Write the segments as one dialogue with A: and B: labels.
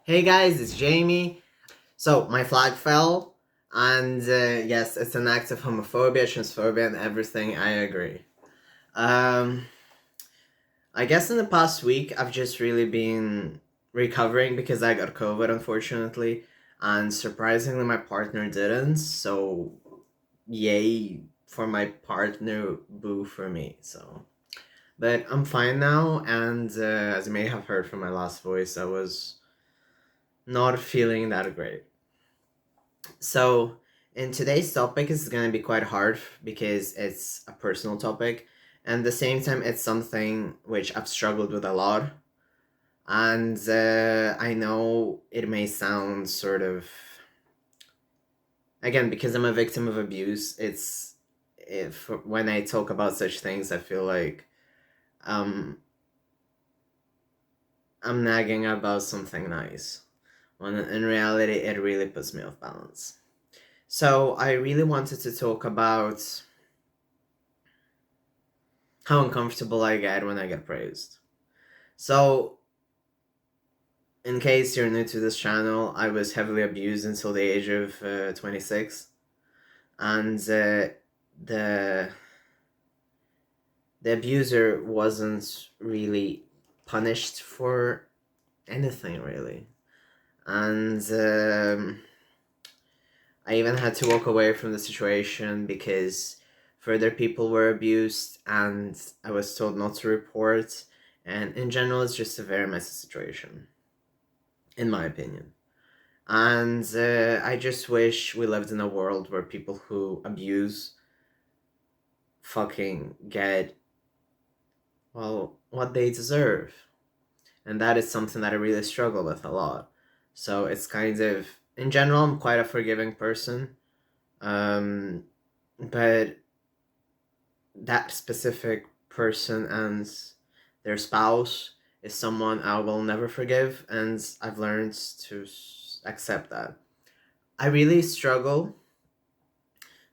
A: Hey guys, it's Jamie. So, my flag fell, and yes, it's an act of homophobia, transphobia, and everything. I agree. Um, I guess in the past week, I've just really been recovering because I got COVID, unfortunately, and surprisingly, my partner didn't. So, yay for my partner, boo for me. But I'm fine now, and as you may have heard from my last voice, I was not feeling that great. So, in today's topic is going to be quite hard because it's a personal topic, and at the same time, it's something which I've struggled with a lot. And I know it may sound sort of, again, because I'm a victim of abuse, if when I talk about such things, I feel like um, I'm nagging about something nice, when in reality, it really puts me off balance. So, I really wanted to talk about how uncomfortable I get when I get praised. So, in case you're new to this channel, I was heavily abused until the age of 26, and the the abuser wasn't really punished for anything really, and I even had to walk away from the situation because further people were abused, and I was told not to report. And in general, it's just a very messy situation, in my opinion. And I just wish we lived in a world where people who abuse fucking get, well, what they deserve. And that is something that I really struggle with a lot. So it's kind of, in general, I'm quite a forgiving person. Um, but that specific person and their spouse is someone I will never forgive, and I've learned to accept that. I really struggle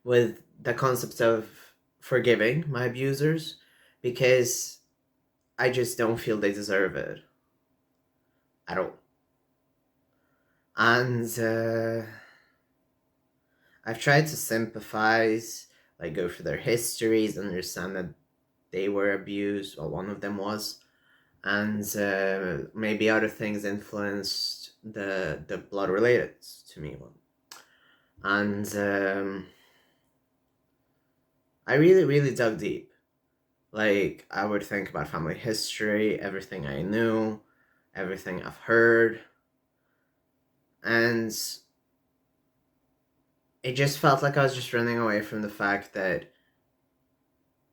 A: with the concept of forgiving my abusers because I just don't feel they deserve it at all. And I've tried to sympathize, like go through their histories, understand that they were abused, well, one of them was, and maybe other things influenced the blood related to me one. And I really, really dug deep. Like, I would think about family history, everything I knew, everything I've heard, and it just felt like I was just running away from the fact that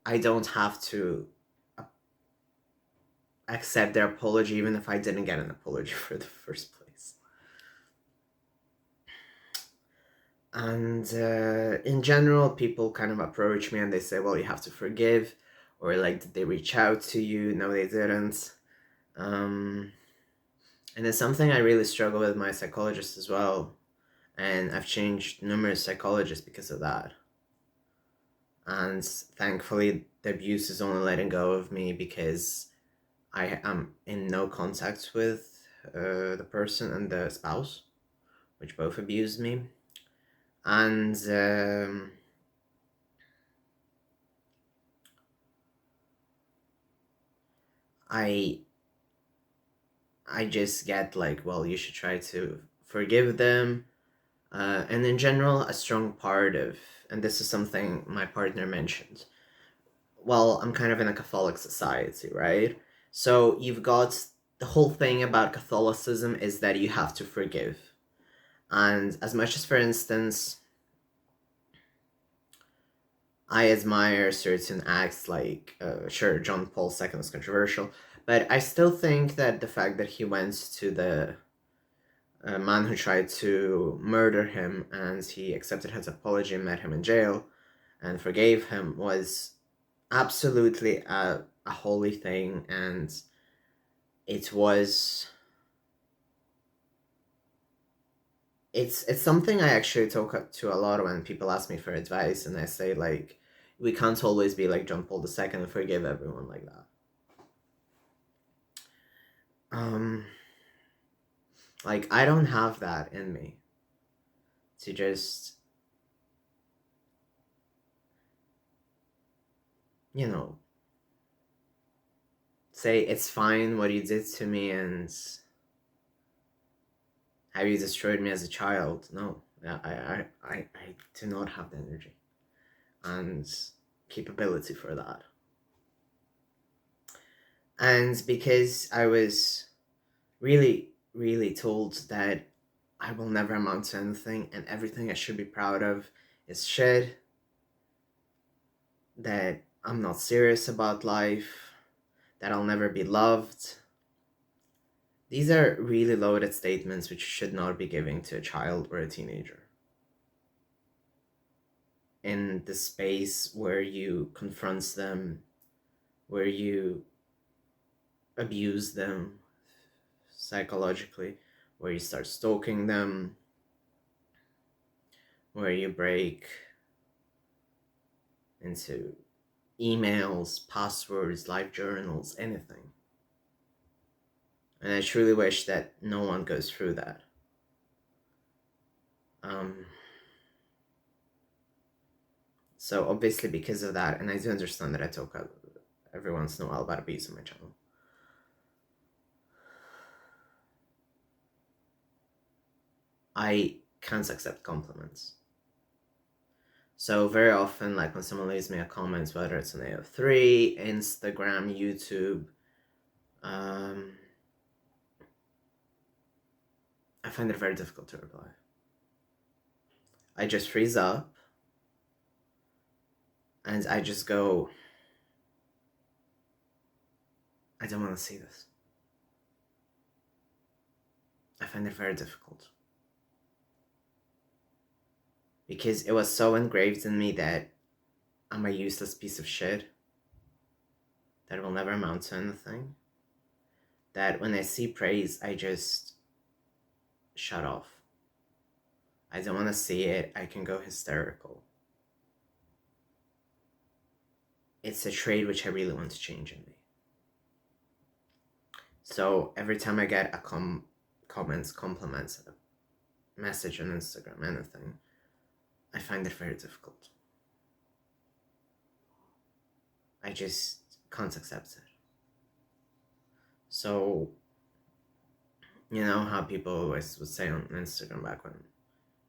A: I don't have to accept their apology even if I didn't get an apology for the first place. And in general, people kind of approach me and they say, well, you have to forgive, or like, did they reach out to you? No, they didn't. Um, and it's something I really struggle with my psychologist as well. And I've changed numerous psychologists because of that. And thankfully, the abuse is only letting go of me because I am in no contact with the person and the spouse, which both abused me. And I I just get like, well, you should try to forgive them. And in general, a strong part of, and this is something my partner mentioned, well, I'm kind of in a Catholic society, right? So you've got the whole thing about Catholicism is that you have to forgive. And as much as, for instance, I admire certain acts like, sure, John Paul II is controversial, but I still think that the fact that he went to the man who tried to murder him and he accepted his apology and met him in jail and forgave him was absolutely a holy thing, and it was it's something I actually talk to a lot when people ask me for advice, and I say, like, we can't always be like John Paul II and forgive everyone like that. um Like, I don't have that in me to just, you know, say it's fine what you did to me and have you destroyed me as a child. No, I do not have the energy and capability for that. And because I was really, really told that I will never amount to anything and everything I should be proud of is shit, that I'm not serious about life, that I'll never be loved. These are really loaded statements which you should not be giving to a child or a teenager. In the space where you confront them, where you abuse them psychologically, where you start stalking them, where you break into emails, passwords, live journals, anything. And I truly wish that no one goes through that. So obviously because of that, and I do understand that I talk every once in a while about abuse on my channel. I can't accept compliments. So very often, like when someone leaves me a comment, whether it's on AO3, Instagram, YouTube, I find it very difficult to reply. I just freeze up and I just go, I don't want to see this. I find it very difficult. Because it was so engraved in me that I'm a useless piece of shit, that will never amount to anything, that when I see praise, I just shut off. I don't want to see it. I can go hysterical. It's a trait which I really want to change in me. So every time I get a comments, compliments, a message on Instagram, anything, I find it very difficult. I just can't accept it. So, you know how people always would say on Instagram back when,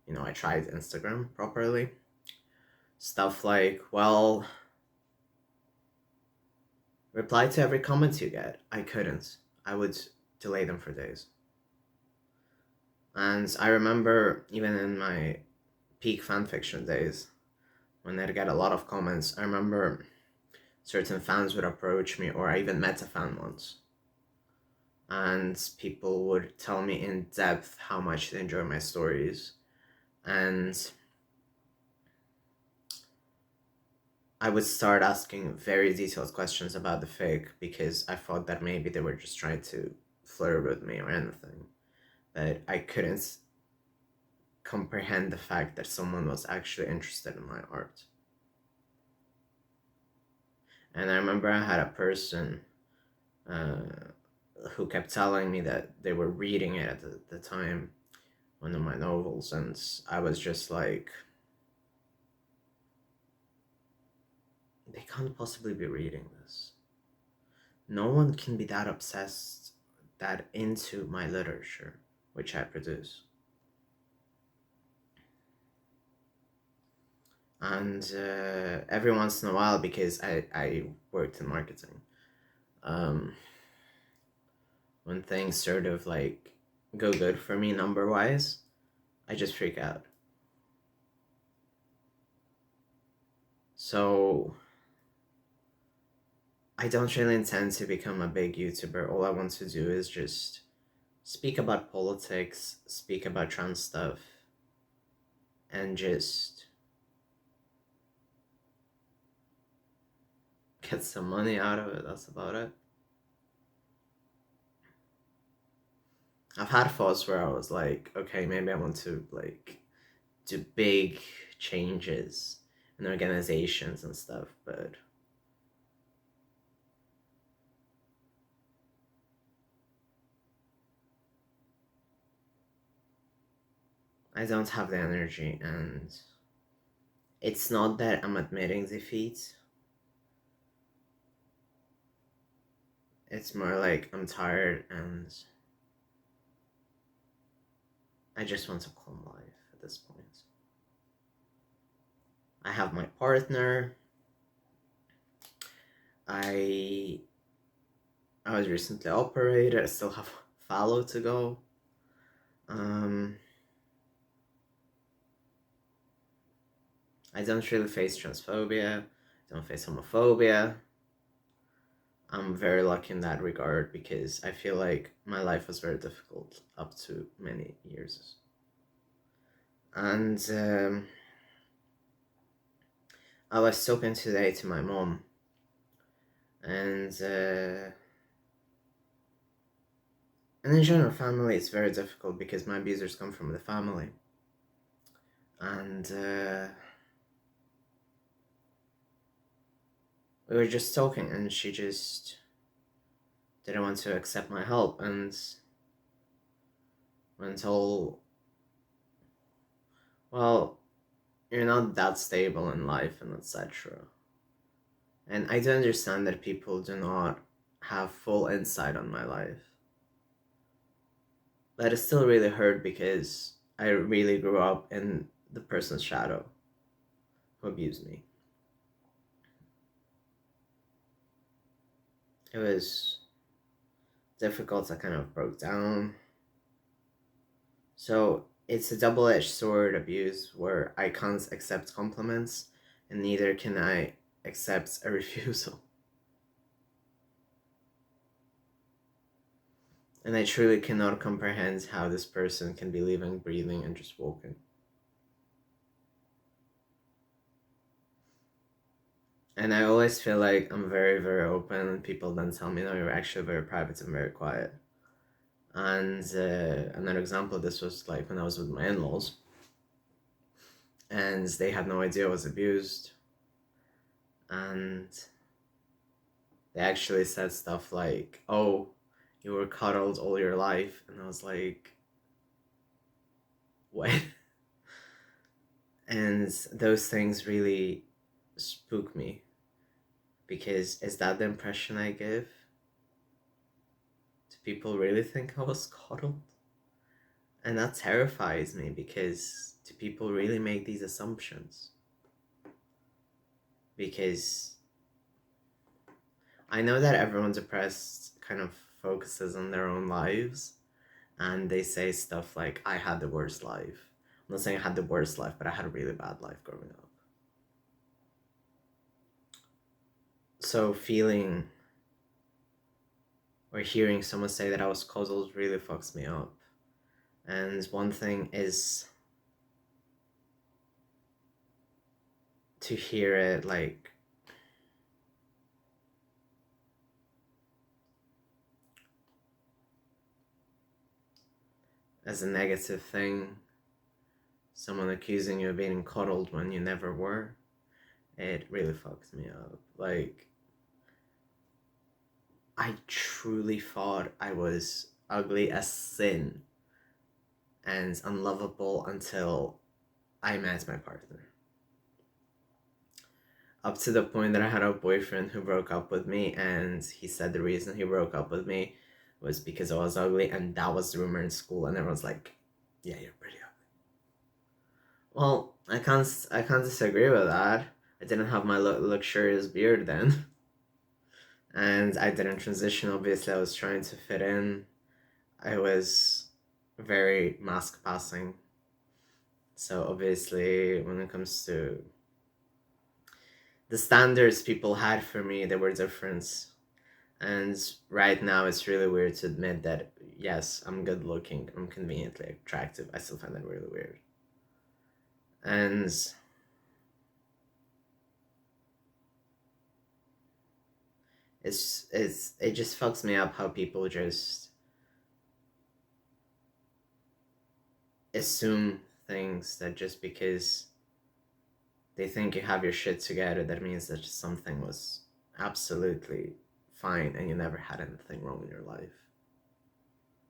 A: you know, I tried Instagram properly? Stuff like, well, reply to every comment you get. I couldn't. I would delay them for days. And I remember even in my peak fanfiction days, when I'd get a lot of comments, I remember certain fans would approach me, or I even met a fan once. And people would tell me in depth how much they enjoy my stories. And I would start asking very detailed questions about the fic because I thought that maybe they were just trying to flirt with me or anything. But I couldn't comprehend the fact that someone was actually interested in my art. And I remember I had a person who kept telling me that they were reading it at the time, one of my novels, and I was just like, they can't possibly be reading this. No one can be that obsessed, that into my literature, which I produce. And every once in a while, because I worked in marketing, when things sort of like go good for me number-wise, I just freak out. So I don't really intend to become a big YouTuber. All I want to do is just speak about politics, speak about trans stuff, and just get some money out of it. That's about it. I've had thoughts where I was like, okay, maybe I want to like do big changes in organizations and stuff, but I don't have the energy, and it's not that I'm admitting defeat. It's more like I'm tired and I just want a calm life at this point. I have my partner. I I was recently operated. I still have follow to go. Um, I don't really face transphobia. I don't face homophobia. I'm very lucky in that regard because I feel like my life was very difficult up to many years. And I was talking today to my mom, and in general, family is very difficult because my abusers come from the family, and we were just talking, and she just didn't want to accept my help, and went all, well, you're not that stable in life, and etc. And I do understand that people do not have full insight on my life. But it still really hurt because I really grew up in the person's shadow who abused me. It was difficult. I kind of broke down. So it's a double-edged sword abuse where I can't accept compliments and neither can I accept a refusal. And I truly cannot comprehend how this person can be living, breathing, and just walking. And I always feel like I'm very, very open, and people then tell me, no, you're actually very private and very quiet. And another example of this was like when I was with my in laws, and they had no idea I was abused. And they actually said stuff like, oh, you were cuddled all your life. And I was like, what? And those things really spook me because is that the impression I give? Do people really think I was coddled? And that terrifies me because do people really make these assumptions? Because I know that everyone depressed kind of focuses on their own lives and they say stuff like, I had the worst life. I'm not saying I had the worst life, but I had a really bad life growing up. So feeling or hearing someone say that I was coddled really fucks me up. And one thing is to hear it like as a negative thing, someone accusing you of being coddled when you never were, it really fucks me up. Like, I truly thought I was ugly as sin and unlovable until I met my partner. Up to the point that I had a boyfriend who broke up with me, and he said the reason he broke up with me was because I was ugly, and that was the rumor in school, and everyone's like, yeah, you're pretty ugly. Well, I can't disagree with that. I didn't have my luxurious beard then. And I didn't transition, obviously I was trying to fit in. I was very mask passing. So obviously when it comes to the standards people had for me, they were different. And right now it's really weird to admit that yes, I'm good looking, I'm conveniently attractive. I still find that really weird. And it just fucks me up how people just assume things that just because they think you have your shit together, that means that something was absolutely fine and you never had anything wrong in your life.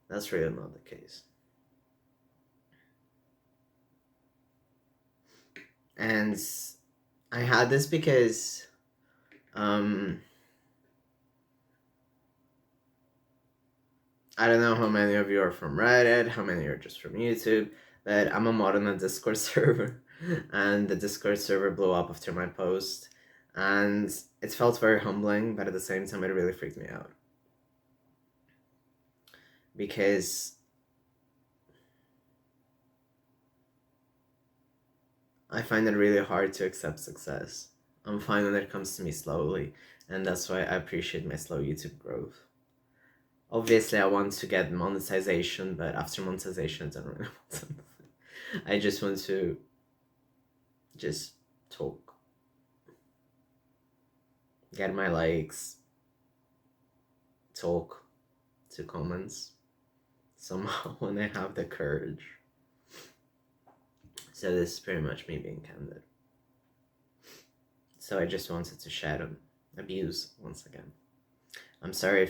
A: That's really not the case. And I had this because I don't know how many of you are from Reddit, how many are just from YouTube, but I'm a mod on a Discord server, and the Discord server blew up after my post, and it felt very humbling, but at the same time, it really freaked me out. Because I find it really hard to accept success. I'm fine when it comes to me slowly, and that's why I appreciate my slow YouTube growth. Obviously, I want to get monetization, but after monetization, I don't really want something. I just want to just talk, get my likes, talk to comments somehow when I have the courage. So this is pretty much me being candid. So I just wanted to shed on abuse once again. I'm sorry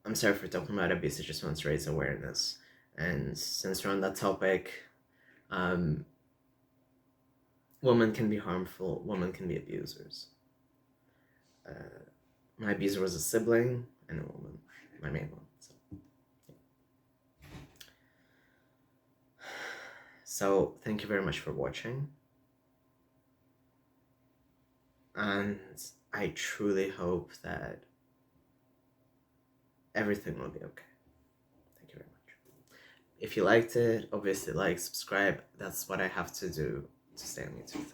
A: for talking about abuse. I just want to raise awareness. And since we're on that topic, women can be harmful, women can be abusers. My abuser was a sibling and a woman, my main one. So thank you very much for watching. And I truly hope that everything will be okay. Thank you very much. If you liked it, obviously like, subscribe. That's what I have to do to stay on YouTube.